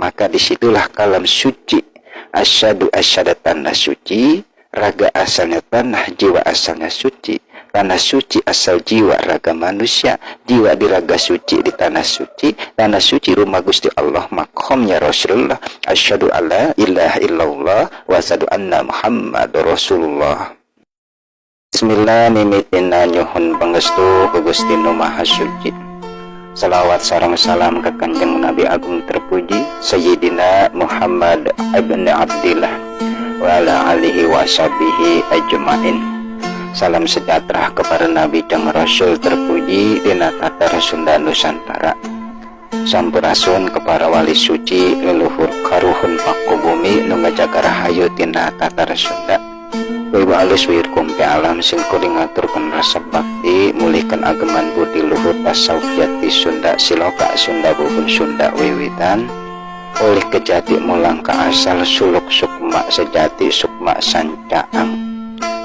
Maka disitulah kalam suci. Asyadu asyada tanah suci, raga asalnya tanah, jiwa asalnya suci. Tanah suci asal jiwa raga manusia, jiwa di raga suci di tanah suci rumah Gusti Allah, makomnya Rasulullah. Asyhadu alla ilaha illallah wa asyhadu anna Muhammadur Rasulullah. Bismillah, mimitina nyuhun pangestu ku Gusti Nu Maha Suci. Salawat sareng salam ke Kanjeng Nabi Agung terpuji Sayyidina Muhammad ibn Abdillah wa ala alihi wa sahbihi ajmain. Salam sejahtera kepada Nabi dan Rasul terpuji dina tata Sunda Nusantara. Sampurasun kepada wali suci leluhur karuhun paku bumi nu ngajaga rahayu tina tata Sunda. Wibu alus wir kumpi alam sing kuring ngaturkeun rasa bakti mulihkeun ageman budi luhur tasawuf jati Sunda siloka Sunda buhun Sunda wiwitan oleh kejati mulang ka asal suluk sukma sejati sukma sancaang.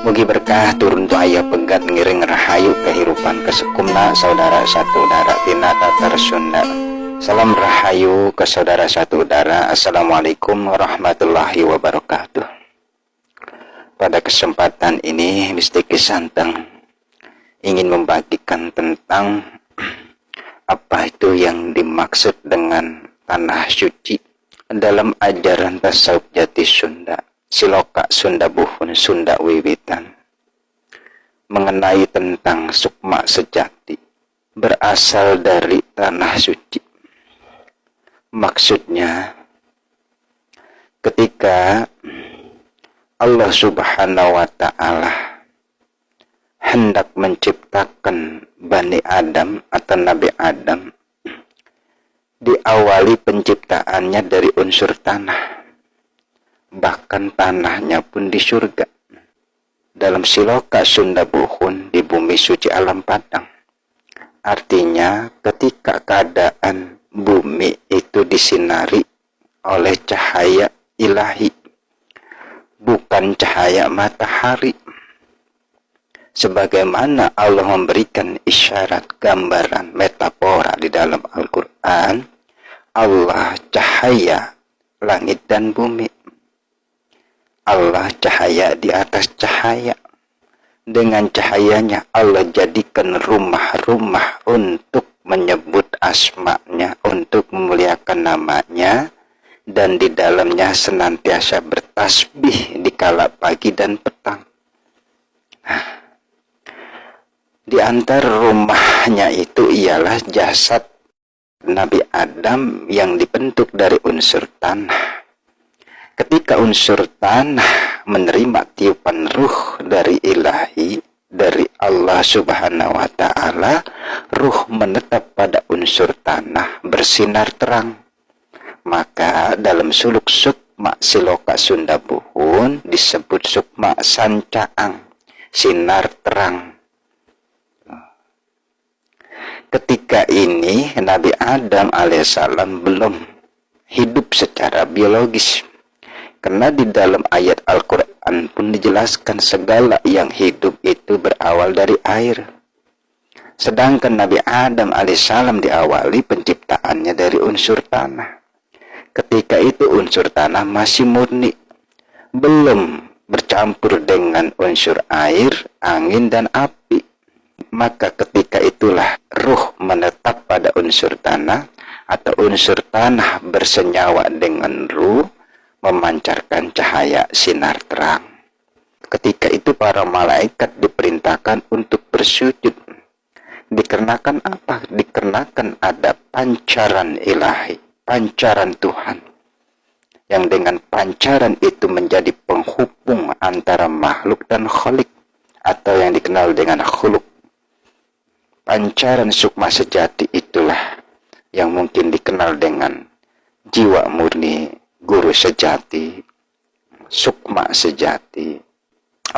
Mugi berkah turun tu aya pegat ngiring rahayu kehidupan kesekumna saudara satu udara tina tatar Sunda. Salam rahayu ke saudara satu udara. Assalamualaikum warahmatullahi wabarakatuh. Pada kesempatan ini Mistiki Santang ingin membagikan tentang apa itu yang dimaksud dengan tanah suci dalam ajaran tasawuf jati Sunda siloka Sunda buhun Sunda wiwitan, mengenai tentang sukma sejati berasal dari tanah suci. Maksudnya ketika Allah Subhanahu wa ta'ala hendak menciptakan Bani Adam atau Nabi Adam, diawali penciptaannya dari unsur tanah. Bahkan tanahnya pun di surga, dalam siloka Sunda buhun di bumi suci alam Padang. Artinya ketika keadaan bumi itu disinari oleh cahaya ilahi, bukan cahaya matahari, sebagaimana Allah memberikan isyarat, gambaran, metafora di dalam Al-Quran. Allah cahaya langit dan bumi, Allah cahaya di atas cahaya. Dengan cahayanya Allah jadikan rumah-rumah untuk menyebut asma-Nya, untuk memuliakan nama-Nya, dan di dalamnya senantiasa bertasbih di kala pagi dan petang. Di antara rumahnya itu ialah jasad Nabi Adam yang dibentuk dari unsur tanah. Ketika unsur tanah menerima tiupan ruh dari ilahi, dari Allah Subhanahu wa ta'ala, ruh menetap pada unsur tanah bersinar terang. Maka dalam suluk sukma siloka Sunda buhun disebut sukma sancaang, sinar terang. Ketika ini Nabi Adam alaihissalam belum hidup secara biologis. Karena di dalam ayat Al-Quran pun dijelaskan segala yang hidup itu berawal dari air. Sedangkan Nabi Adam alaihissalam diawali penciptaannya dari unsur tanah. Ketika itu unsur tanah masih murni, belum bercampur dengan unsur air, angin, dan api. Maka ketika itulah ruh menetap pada unsur tanah, atau unsur tanah bersenyawa dengan ruh, memancarkan cahaya sinar terang. Ketika itu para malaikat diperintahkan untuk bersujud. Dikarenakan apa? Dikarenakan ada pancaran ilahi, pancaran Tuhan, yang dengan pancaran itu menjadi penghubung antara makhluk dan khalik, atau yang dikenal dengan khuluk. Pancaran sukma sejati itulah yang mungkin dikenal dengan jiwa murni, guru sejati, sukma sejati.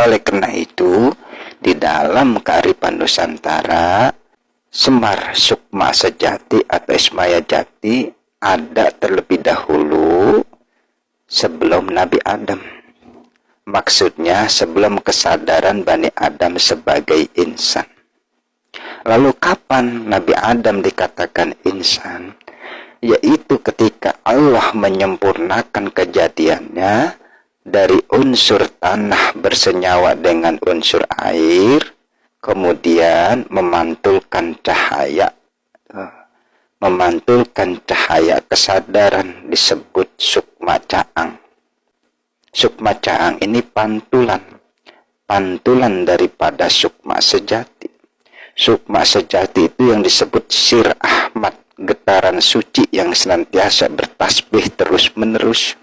Oleh karena itu, di dalam kearifan Nusantara, Semar sukma sejati atau Ismaya jati ada terlebih dahulu sebelum Nabi Adam. Maksudnya sebelum kesadaran Bani Adam sebagai insan. Lalu kapan Nabi Adam dikatakan insan? Yaitu ketika Allah menyempurnakan kejadiannya dari unsur tanah bersenyawa dengan unsur air, kemudian memantulkan cahaya kesadaran disebut sukma caang. Sukma caang ini pantulan daripada sukma sejati. Sukma sejati itu yang disebut sir Ahmad, getaran suci yang senantiasa bertasbih terus menerus.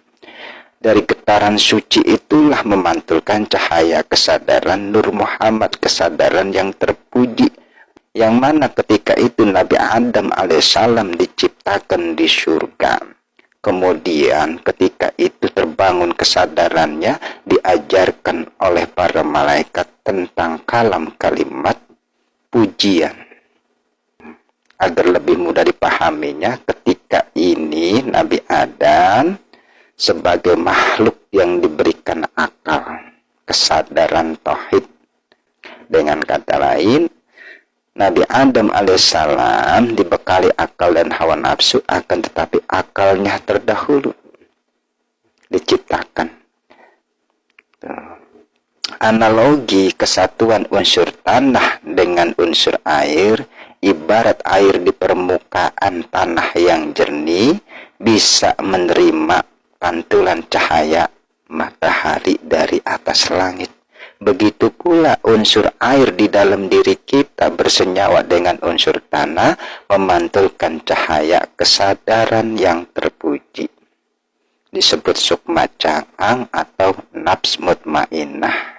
Dari getaran suci itulah memantulkan cahaya kesadaran Nur Muhammad, kesadaran yang terpuji, yang mana ketika itu Nabi Adam alaihissalam diciptakan di surga. Kemudian ketika itu terbangun kesadarannya, diajarkan oleh para malaikat tentang kalam kalimat pujian. Agar lebih mudah dipahaminya, ketika ini Nabi Adam sebagai makhluk yang diberikan akal, kesadaran tauhid. Dengan kata lain, Nabi Adam alaihissalam dibekali akal dan hawa nafsu, akan tetapi akalnya terdahulu diciptakan. Analogi kesatuan unsur tanah dengan unsur air, ibarat air di permukaan tanah yang jernih bisa menerima pantulan cahaya matahari dari atas langit. Begitu pula unsur air di dalam diri kita bersenyawa dengan unsur tanah, memantulkan cahaya kesadaran yang terpuji. Disebut sukma caang atau nafs mutmainnah.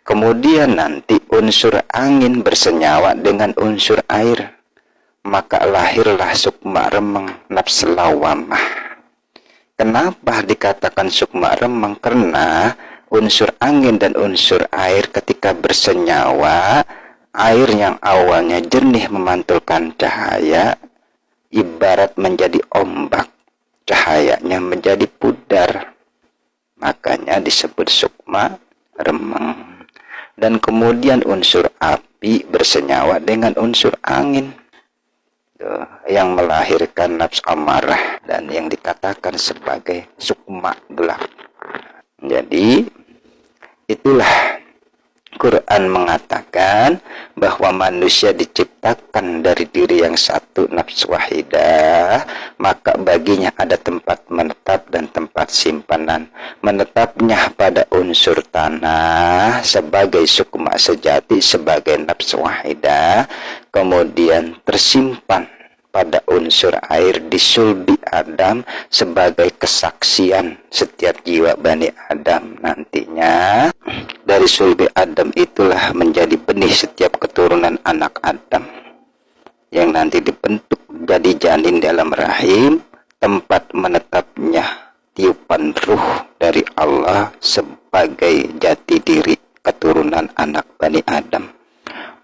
Kemudian nanti unsur angin bersenyawa dengan unsur air, maka lahirlah sukma remeng, nafs lawamah. Kenapa dikatakan sukma remeng? Karena unsur angin dan unsur air ketika bersenyawa, air yang awalnya jernih memantulkan cahaya, ibarat menjadi ombak, cahayanya menjadi pudar. Makanya disebut sukma remeng. Dan kemudian unsur api bersenyawa dengan unsur angin, yang melahirkan nafs amarah dan yang dikatakan sebagai sukma gelap. Jadi itulah Quran mengatakan bahwa manusia diciptakan dari diri yang satu, nafs wahidah, maka baginya ada tempat menetap dan tempat simpanan. Menetapnya pada unsur tanah sebagai sukma sejati, sebagai nafs wahidah, kemudian tersimpan pada unsur air di sulbi Adam sebagai kesaksian setiap jiwa Bani Adam. Nantinya dari sulbi Adam itulah menjadi benih setiap keturunan anak Adam yang nanti dibentuk jadi janin dalam rahim, tempat menetapnya tiupan ruh dari Allah sebagai jati diri keturunan anak Bani Adam.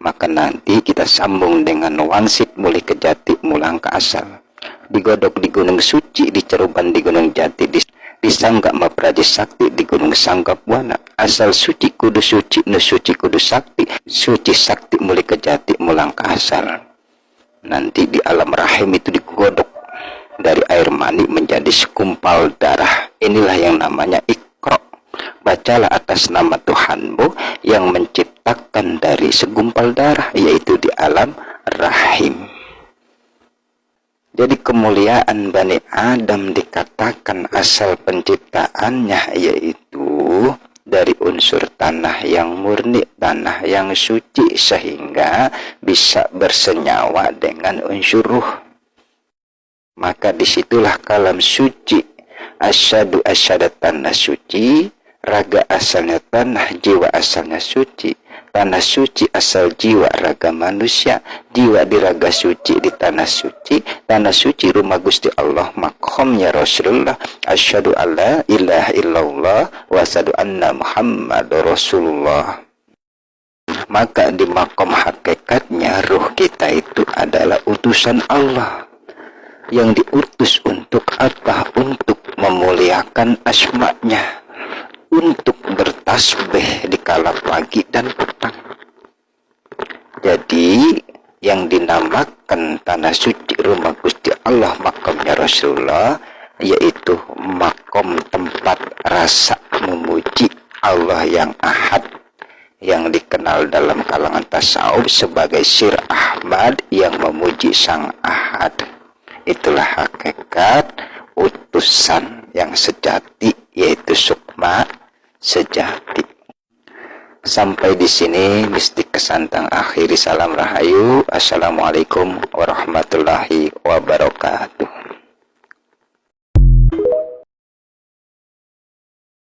Maka nanti kita sambung dengan wangsit mulai ke jati mulang ke asal. Digodok di Gunung Suci, diceruban di Gunung Jati, disanggap mapraji sakti di Gunung Sanggapwana. Asal suci kudu suci, nu suci kudu sakti, suci sakti mulai ke jati mulang ke asal. Nanti di alam rahim itu digodok dari air mani menjadi sekumpal darah. Inilah yang namanya Iqra. Bacalah atas nama Tuhanmu yang menciptakan dari segumpal darah, yaitu di alam rahim. Jadi kemuliaan Bani Adam dikatakan asal penciptaannya yaitu dari unsur tanah yang murni, tanah yang suci, sehingga bisa bersenyawa dengan unsur ruh. Maka disitulah kalam suci, asyadu asyadatan suci, raga asalnya tanah, jiwa asalnya suci. Tanah suci asal jiwa raga manusia, jiwa di raga suci di tanah suci, tanah suci rumah Gusti Allah, makomnya Rasulullah, asyhadu alla ilaha illallah wa asyhadu anna Muhammad Rasulullah. Maka di makom hakikatnya ruh kita itu adalah utusan Allah yang diutus untuk apa? Untuk memuliakan asma-Nya, untuk bertasbih di kala pagi dan petang. Jadi yang dinamakan tanah suci rumah Gusti Allah, makamnya Rasulullah, yaitu makom tempat rasa memuji Allah yang ahad, yang dikenal dalam kalangan tasawuf sebagai Syir Ahmad yang memuji sang ahad. Itulah hakikat utusan yang sejati, yaitu sukma sejati. Sampai di sini Mistik Kesantang akhiri. Salam Rahayu. Assalamualaikum warahmatullahi wabarakatuh.